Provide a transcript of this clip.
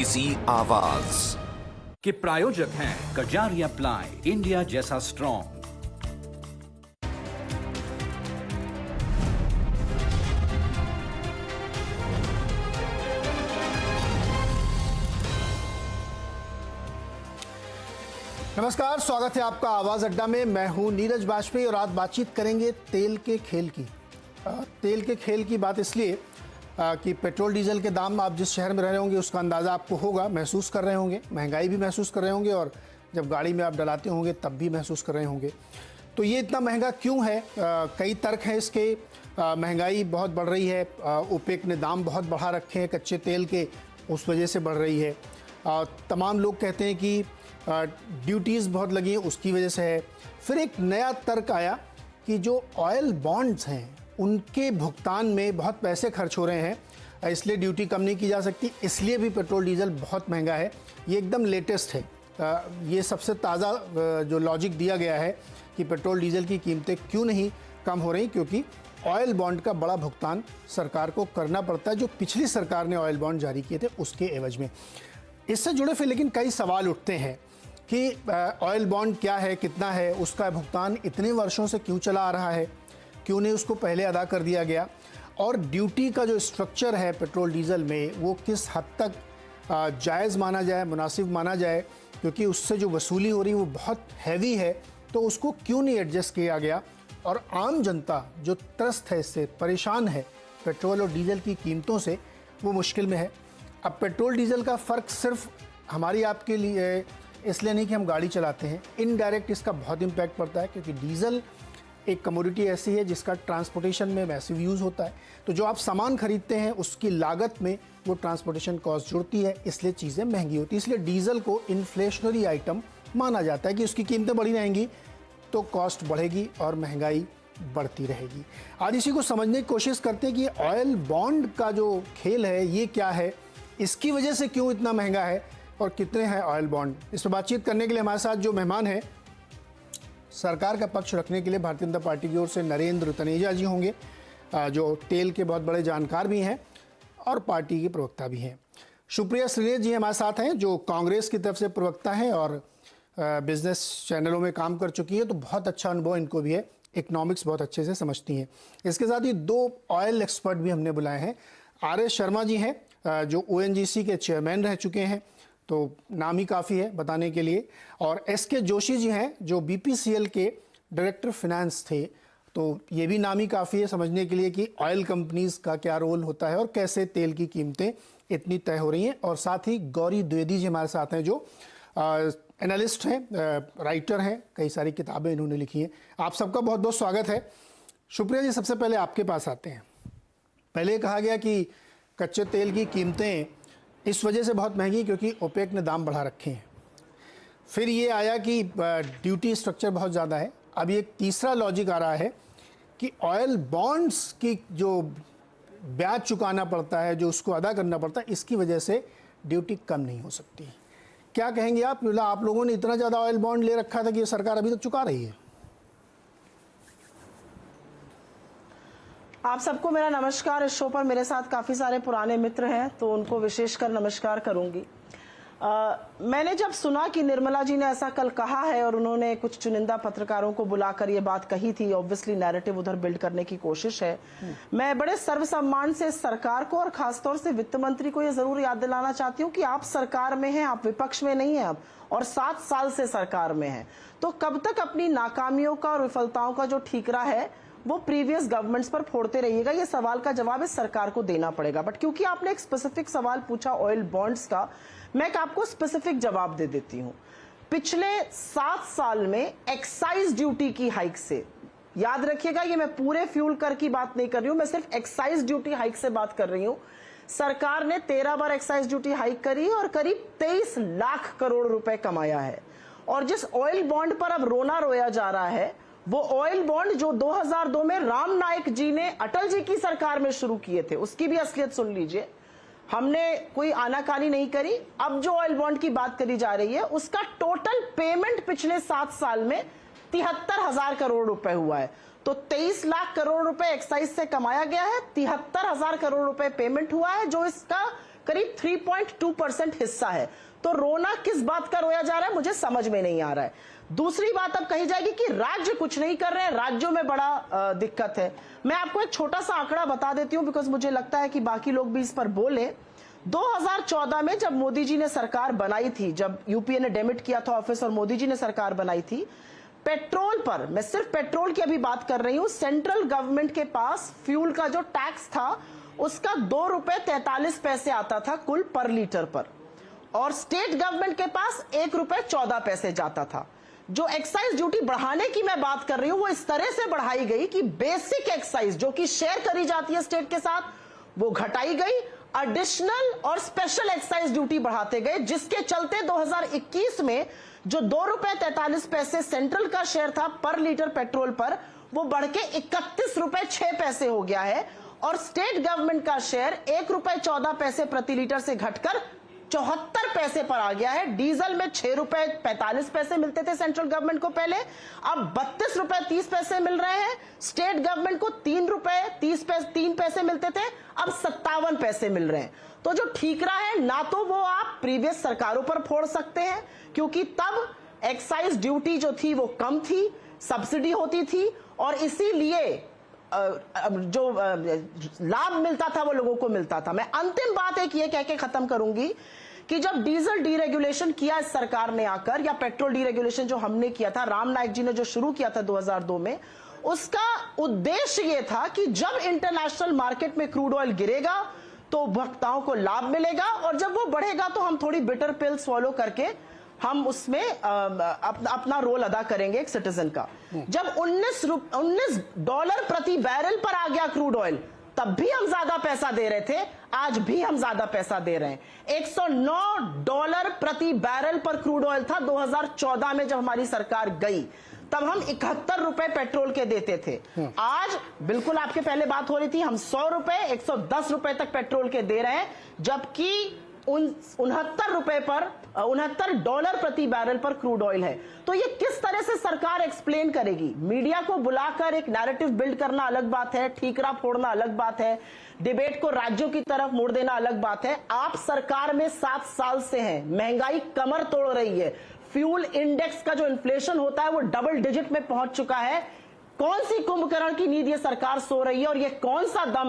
इसी आवाज के प्रायोजक हैं कजारिया प्लाई, इंडिया जैसा स्ट्रॉन्ग। नमस्कार, स्वागत है आपका आवाज अड्डा में। मैं हूं नीरज वाजपेयी और आज बातचीत करेंगे तेल के खेल की। तेल के खेल की बात इसलिए कि पेट्रोल डीजल के दाम आप जिस शहर में रह रहे होंगे उसका अंदाज़ा आपको होगा, महसूस कर रहे होंगे, महंगाई भी महसूस कर रहे होंगे और जब गाड़ी में आप डलाते होंगे तब भी महसूस कर रहे होंगे। तो ये इतना महंगा क्यों है? कई तर्क हैं इसके। महंगाई बहुत बढ़ रही है, ओपेक ने दाम बहुत बढ़ा रखे हैं कच्चे तेल के, उस वजह से बढ़ रही है। तमाम लोग कहते हैं कि ड्यूटीज़ बहुत लगी हैं, उसकी वजह से है। फिर एक नया तर्क आया कि जो ऑयल बॉन्ड्स हैं उनके भुगतान में बहुत पैसे खर्च हो रहे हैं, इसलिए ड्यूटी कम नहीं की जा सकती, इसलिए भी पेट्रोल डीजल बहुत महंगा है। ये एकदम लेटेस्ट है। ये सबसे ताज़ा जो लॉजिक दिया गया है कि पेट्रोल डीजल की कीमतें क्यों नहीं कम हो रही, क्योंकि ऑयल बॉन्ड का बड़ा भुगतान सरकार को करना पड़ता है, जो पिछली सरकार ने ऑयल बॉन्ड जारी किए थे उसके एवज में। इससे जुड़े फिर लेकिन कई सवाल उठते हैं कि ऑयल बॉन्ड क्या है, कितना है, उसका भुगतान इतने वर्षों से क्यों चला आ रहा है, क्यों नहीं उसको पहले अदा कर दिया गया, और ड्यूटी का जो स्ट्रक्चर है पेट्रोल डीजल में वो किस हद तक जायज़ माना जाए, मुनासिब माना जाए, क्योंकि उससे जो वसूली हो रही है वो बहुत हैवी है, तो उसको क्यों नहीं एडजस्ट किया गया। और आम जनता जो त्रस्त है, इससे परेशान है पेट्रोल और डीजल की कीमतों से, वो मुश्किल में है। अब पेट्रोल डीजल का फ़र्क सिर्फ हमारी आपके लिए इसलिए नहीं कि हम गाड़ी चलाते हैं, इनडायरेक्ट इसका बहुत इम्पैक्ट पड़ता है, क्योंकि डीजल एक कमोडिटी ऐसी है जिसका ट्रांसपोर्टेशन में मैसिव यूज़ होता है। तो जो आप सामान खरीदते हैं उसकी लागत में वो ट्रांसपोर्टेशन कॉस्ट जुड़ती है, इसलिए चीज़ें महंगी होती है। इसलिए डीजल को इन्फ्लेशनरी आइटम माना जाता है कि उसकी कीमतें बढ़ी रहेंगी तो कॉस्ट बढ़ेगी और महंगाई बढ़ती रहेगी। आज इसी को समझने की कोशिश करते हैं कि ऑयल बॉन्ड का जो खेल है ये क्या है, इसकी वजह से क्यों इतना महंगा है और कितने हैं ऑयल बॉन्ड। इस पर बातचीत करने के लिए हमारे साथ जो मेहमान हैं, सरकार का पक्ष रखने के लिए भारतीय जनता पार्टी की ओर से नरेंद्र तनेजा जी होंगे, जो तेल के बहुत बड़े जानकार भी हैं और पार्टी के प्रवक्ता भी हैं। सुप्रिया श्रीनेश जी हमारे साथ हैं, जो कांग्रेस की तरफ से प्रवक्ता हैं और बिजनेस चैनलों में काम कर चुकी है, तो बहुत अच्छा अनुभव इनको भी है, इकोनॉमिक्स बहुत अच्छे से समझती हैं। इसके साथ ही दो ऑयल एक्सपर्ट भी हमने बुलाए हैं। आर एस शर्मा जी हैं, जो ONGC के चेयरमैन रह चुके हैं, तो नाम ही काफ़ी है बताने के लिए, और SK जोशी जी हैं, जो BPCL के डायरेक्टर फिनेंस थे, तो ये भी नाम ही काफ़ी है समझने के लिए कि ऑयल कंपनीज़ का क्या रोल होता है और कैसे तेल की कीमतें इतनी तय हो रही हैं। और साथ ही गौरी द्विवेदी जी हमारे साथ हैं, जो एनालिस्ट हैं, राइटर हैं, कई सारी किताबें इन्होंने लिखी हैं। आप सबका बहुत बहुत स्वागत है। सुप्रिया जी, सबसे पहले आपके पास आते हैं। पहले कहा गया कि कच्चे तेल की कीमतें इस वजह से बहुत महंगी क्योंकि ओपेक ने दाम बढ़ा रखे हैं। फिर ये आया कि ड्यूटी स्ट्रक्चर बहुत ज़्यादा है। अब एक तीसरा लॉजिक आ रहा है कि ऑयल बॉन्ड्स की जो ब्याज चुकाना पड़ता है, जो उसको अदा करना पड़ता है, इसकी वजह से ड्यूटी कम नहीं हो सकती। क्या कहेंगे आप? आप लोगों ने इतना ज़्यादा ऑयल बॉन्ड ले रखा था कि ये सरकार अभी तक चुका रही है। आप सबको मेरा नमस्कार। इस शो पर मेरे साथ काफ़ी सारे पुराने मित्र हैं, तो उनको विशेषकर नमस्कार करूंगी। मैंने जब सुना कि निर्मला जी ने ऐसा कल कहा है और उन्होंने कुछ चुनिंदा पत्रकारों को बुलाकर ये बात कही थी, ऑब्वियसली नैरेटिव उधर बिल्ड करने की कोशिश है। मैं बड़े सर्वसम्मान से सरकार को और खासतौर से वित्त मंत्री को ये जरूर याद दिलाना चाहती हूँ कि आप सरकार में हैं, आप विपक्ष में नहीं हैं अब, और 7 साल से सरकार में हैं। तो कब तक अपनी नाकामियों का और विफलताओं का जो ठीकरा है वो प्रीवियस गवर्नमेंट्स पर फोड़ते रहिएगा? ये सवाल का जवाब इस सरकार को देना पड़ेगा। बट क्योंकि आपने एक स्पेसिफिक सवाल पूछा ऑयल बॉन्ड्स का, मैं एक आपको स्पेसिफिक जवाब दे देती हूं। पिछले 7 साल में एक्साइज ड्यूटी की हाइक से, याद रखिएगा ये मैं पूरे फ्यूल कर की बात नहीं कर रही हूं, मैं सिर्फ एक्साइज ड्यूटी हाइक से बात कर रही हूं। सरकार ने 13 बार एक्साइज ड्यूटी हाइक करी और करीब 23 लाख करोड़ रुपए कमाया है। और जिस ऑयल बॉन्ड पर अब रोना रोया जा रहा है, वो ऑयल बॉन्ड जो 2002 में राम नाईक जी ने अटल जी की सरकार में शुरू किए थे, उसकी भी असलियत सुन लीजिए। हमने कोई आनाकानी नहीं करी। अब जो ऑयल बॉन्ड की बात करी जा रही है, उसका टोटल पेमेंट पिछले 7 साल में 73,000 करोड़ रुपए हुआ है। तो 23 लाख करोड़ रुपए एक्साइज से कमाया गया है, 73,000 करोड़ रुपए पेमेंट हुआ है, जो इसका करीब 3.2% हिस्सा है। तो रोना किस बात का रोया जा रहा है, मुझे समझ में नहीं आ रहा है। दूसरी बात अब कही जाएगी कि राज्य कुछ नहीं कर रहे हैं, राज्यों में बड़ा दिक्कत है। मैं आपको एक छोटा सा आंकड़ा बता देती हूं, बिकॉज मुझे लगता है कि बाकी लोग भी इस पर बोले। 2014 में जब मोदी जी ने सरकार बनाई थी, जब यूपीए ने डेमिट किया था ऑफिस और मोदी जी ने सरकार बनाई थी, पेट्रोल पर, मैं सिर्फ पेट्रोल की अभी बात कर रही हूं, सेंट्रल गवर्नमेंट के पास फ्यूल का जो टैक्स था उसका 2 रुपए 43 पैसे आता था कुल पर लीटर पर, और स्टेट गवर्नमेंट के पास 1 रुपए 14 पैसे जाता था। जो एक्साइज ड्यूटी बढ़ाने की मैं बात कर रही हूं वो इस तरह से बढ़ाई गई कि बेसिक एक्साइज जो कि शेयर करी जाती है स्टेट के साथ वो घटाई गई, एडिशनल और स्पेशल एक्साइज ड्यूटी बढ़ाते गए, जिसके चलते 2021 में जो 2 रुपए 43 पैसे सेंट्रल का शेयर था पर लीटर पेट्रोल पर, वो बढ़ के 31 रुपए 6 पैसे हो गया है, और स्टेट गवर्नमेंट का शेयर 1 रुपए 14 पैसे प्रति लीटर से घटकर 74 पैसे पर आ गया है। डीजल में 6 रुपए 45 पैसे मिलते थे सेंट्रल गवर्नमेंट को पहले, अब 32 रुपए 30 पैसे मिल रहे हैं। स्टेट गवर्नमेंट को 3 रुपए 3 पैसे मिलते थे, अब 57 पैसे मिल रहे हैं। तो जो ठीकरा है ना, तो वो आप प्रीवियस सरकारों पर फोड़ सकते हैं, क्योंकि तब एक्साइज ड्यूटी जो थी वो कम थी, सब्सिडी होती थी, और इसीलिए जो लाभ मिलता था वो लोगों को मिलता था। मैं अंतिम बात एक ये कह के खत्म करूंगी कि जब डीजल डीरेगुलेशन किया इस सरकार ने आकर, या पेट्रोल डीरेगुलेशन जो हमने किया था, राम नाईक जी ने जो शुरू किया था 2002 में, उसका उद्देश्य ये था कि जब इंटरनेशनल मार्केट में क्रूड ऑयल गिरेगा तो उपभोक्ताओं को लाभ मिलेगा, और जब वो बढ़ेगा तो हम थोड़ी बिटर पिल स्वॉलो करके हम उसमें अपना रोल अदा करेंगे एक सिटीजन का। जब $19 प्रति बैरल पर आ गया क्रूड ऑयल, तब भी हम ज्यादा पैसा दे रहे थे, आज भी हम ज्यादा पैसा दे रहे हैं। $109 प्रति बैरल पर क्रूड ऑयल था 2014 में जब हमारी सरकार गई, तब हम 71 रुपए पेट्रोल के देते थे। आज बिल्कुल आपके पहले बात हो रही थी, हम 100 रुपए 110 रुपए तक पेट्रोल के दे रहे हैं, जबकि $69 प्रति बैरल पर क्रूड ऑयल है। तो ये किस तरह से सरकार एक्सप्लेन करेगी? मीडिया को बुलाकर एक नैरेटिव बिल्ड करना अलग बात है, ठीकरा फोड़ना अलग बात है, डिबेट को राज्यों की तरफ मोड़ देना अलग बात है। आप सरकार में 7 साल से हैं, महंगाई कमर तोड़ रही है, फ्यूल इंडेक्स का जो इन्फ्लेशन होता है वो डबल डिजिट में पहुंच चुका है। कौन सी कुंभकर्ण की नींद ये सरकार सो रही है, और ये कौन सा दम